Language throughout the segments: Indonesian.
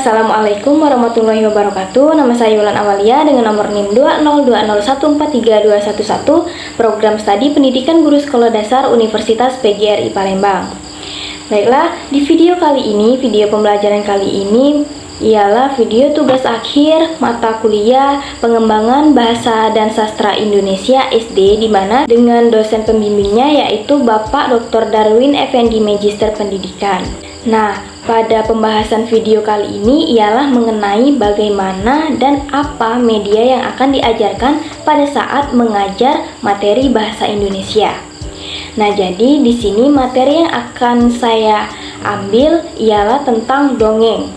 Assalamualaikum warahmatullahi wabarakatuh. Nama saya Yulan Awalia dengan nomor NIM 20201432211, program studi pendidikan guru sekolah dasar Universitas PGRI Palembang. Baiklah, di video pembelajaran kali ini ialah video tugas akhir mata kuliah pengembangan bahasa dan sastra Indonesia SD, di mana dengan dosen pembimbingnya yaitu Bapak Dr. Darwin Effendi, Magister Pendidikan. Nah, pada pembahasan video kali ini ialah mengenai bagaimana dan apa media yang akan diajarkan pada saat mengajar materi bahasa Indonesia. Nah, jadi di sini materi yang akan saya ambil ialah tentang dongeng.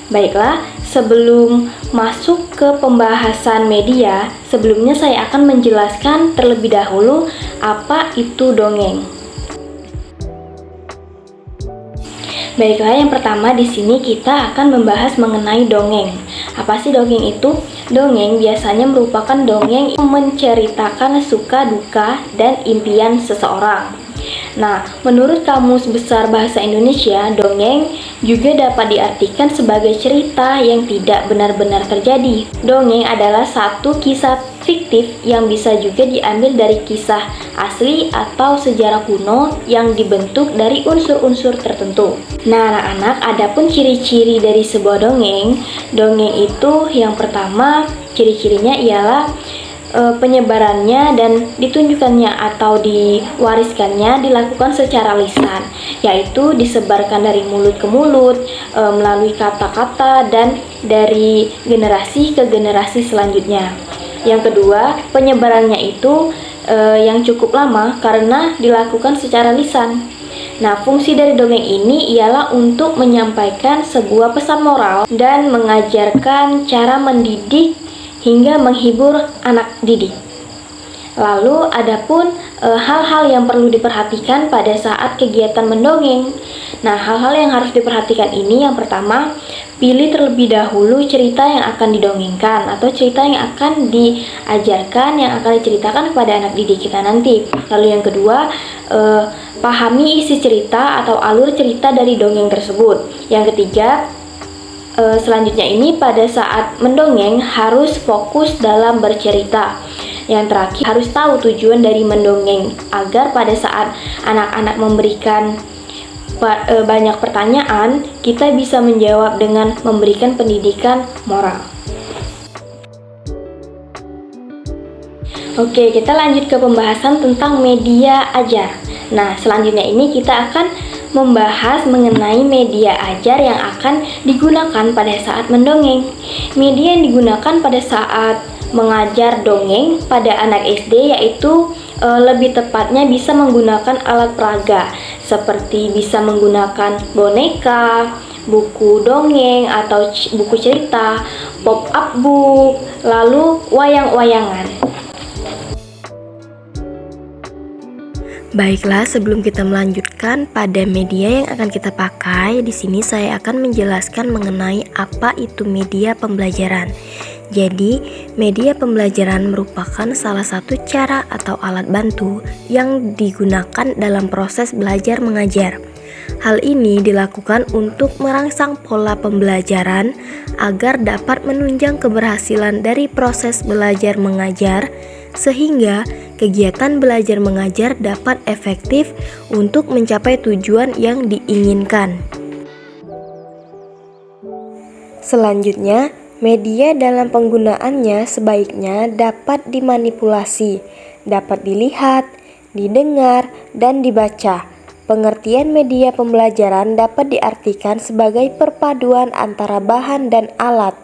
Baiklah, sebelum masuk ke pembahasan media, sebelumnya saya akan menjelaskan terlebih dahulu apa itu dongeng. Baiklah, yang pertama di sini kita akan membahas mengenai dongeng. Apa sih dongeng itu? Dongeng biasanya merupakan dongeng yang menceritakan suka duka dan impian seseorang. Nah, menurut Kamus Besar Bahasa Indonesia, dongeng juga dapat diartikan sebagai cerita yang tidak benar-benar terjadi. Dongeng adalah satu kisah fiktif yang bisa juga diambil dari kisah asli atau sejarah kuno yang dibentuk dari unsur-unsur tertentu. Nah, anak-anak, adapun ciri-ciri dari sebuah dongeng itu yang pertama, ciri-cirinya ialah penyebarannya dan ditunjukkannya atau diwariskannya dilakukan secara lisan, yaitu disebarkan dari mulut ke mulut melalui kata-kata dan dari generasi ke generasi selanjutnya. Yang kedua, penyebarannya itu yang cukup lama karena dilakukan secara lisan. Nah, fungsi dari dongeng ini ialah untuk menyampaikan sebuah pesan moral dan mengajarkan cara mendidik hingga menghibur anak didik. Lalu adapun hal-hal yang perlu diperhatikan pada saat kegiatan mendongeng. Nah, hal-hal yang harus diperhatikan ini yang pertama, pilih terlebih dahulu cerita yang akan didongengkan atau cerita yang akan diajarkan, yang akan diceritakan kepada anak didik kita nanti. Lalu yang kedua, pahami isi cerita atau alur cerita dari dongeng tersebut. Yang ketiga, selanjutnya ini pada saat mendongeng harus fokus dalam bercerita. Yang terakhir, harus tahu tujuan dari mendongeng agar pada saat anak-anak memberikan banyak pertanyaan, kita bisa menjawab dengan memberikan pendidikan moral. Oke, kita lanjut ke pembahasan tentang media ajar. Nah, selanjutnya ini kita akan membahas mengenai media ajar yang akan digunakan pada saat mendongeng. Media yang digunakan pada saat mengajar dongeng pada anak SD yaitu lebih tepatnya bisa menggunakan alat peraga, seperti bisa menggunakan boneka, buku dongeng atau buku cerita, pop-up book, lalu wayang-wayangan. Baiklah, sebelum kita melanjutkan pada media yang akan kita pakai, di sini saya akan menjelaskan mengenai apa itu media pembelajaran. Jadi, media pembelajaran merupakan salah satu cara atau alat bantu yang digunakan dalam proses belajar mengajar. Hal ini dilakukan untuk merangsang pola pembelajaran agar dapat menunjang keberhasilan dari proses belajar mengajar, sehingga kegiatan belajar mengajar dapat efektif untuk mencapai tujuan yang diinginkan. Selanjutnya, media dalam penggunaannya sebaiknya dapat dimanipulasi, dapat dilihat, didengar, dan dibaca. Pengertian media pembelajaran dapat diartikan sebagai perpaduan antara bahan dan alat.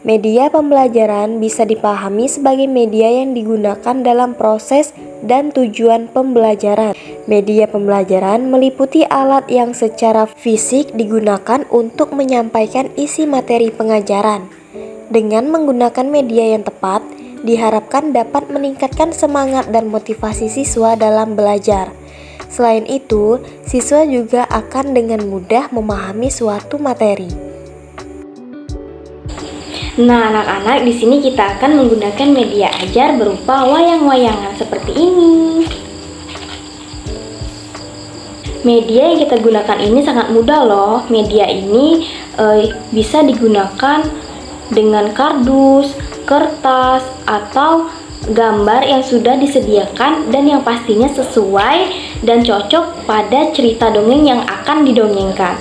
Media pembelajaran bisa dipahami sebagai media yang digunakan dalam proses dan tujuan pembelajaran. Media pembelajaran meliputi alat yang secara fisik digunakan untuk menyampaikan isi materi pengajaran. Dengan menggunakan media yang tepat, diharapkan dapat meningkatkan semangat dan motivasi siswa dalam belajar. Selain itu, siswa juga akan dengan mudah memahami suatu materi. Nah, anak-anak, di sini kita akan menggunakan media ajar berupa wayang-wayangan seperti ini. Media yang kita gunakan ini sangat mudah loh. Media ini bisa digunakan dengan kardus, kertas, atau gambar yang sudah disediakan dan yang pastinya sesuai dan cocok pada cerita dongeng yang akan didongengkan.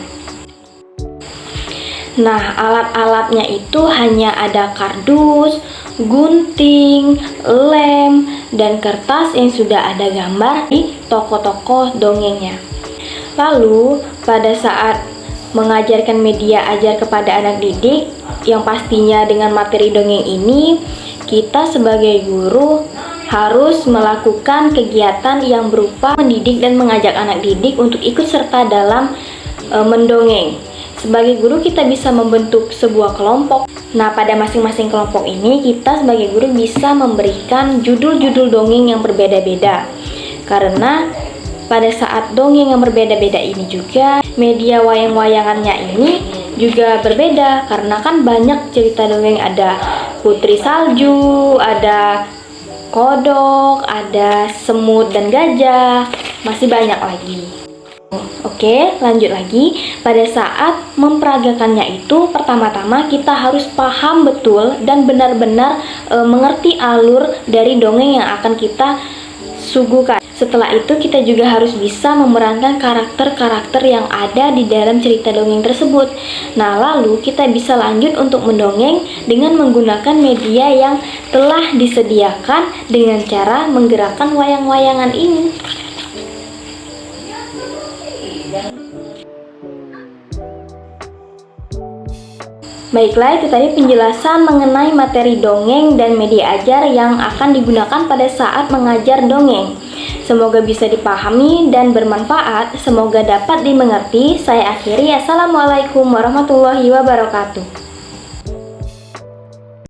Nah, alat-alatnya itu hanya ada kardus, gunting, lem, dan kertas yang sudah ada gambar di toko-toko dongengnya. Lalu, pada saat mengajarkan media ajar kepada anak didik, yang pastinya dengan materi dongeng ini, kita sebagai guru harus melakukan kegiatan yang berupa mendidik dan mengajak anak didik untuk ikut serta dalam mendongeng. Sebagai guru kita bisa membentuk sebuah kelompok. Nah, pada masing-masing kelompok ini kita sebagai guru bisa memberikan judul-judul dongeng yang berbeda-beda. Karena pada saat dongeng yang berbeda-beda ini juga media wayang-wayangannya ini juga berbeda, karena kan banyak cerita dongeng, ada putri salju, ada kodok, ada semut dan gajah, masih banyak lagi. Oke, lanjut lagi. Pada saat memperagakannya itu, pertama-tama kita harus paham betul dan benar-benar mengerti alur dari dongeng yang akan kita suguhkan. Setelah itu kita juga harus bisa memerankan karakter-karakter yang ada di dalam cerita dongeng tersebut. Nah, lalu kita bisa lanjut untuk mendongeng dengan menggunakan media yang telah disediakan dengan cara menggerakkan wayang-wayangan ini. Baiklah, itu tadi penjelasan mengenai materi dongeng dan media ajar yang akan digunakan pada saat mengajar dongeng. Semoga bisa dipahami dan bermanfaat, semoga dapat dimengerti. Saya akhiri, Assalamualaikum warahmatullahi wabarakatuh.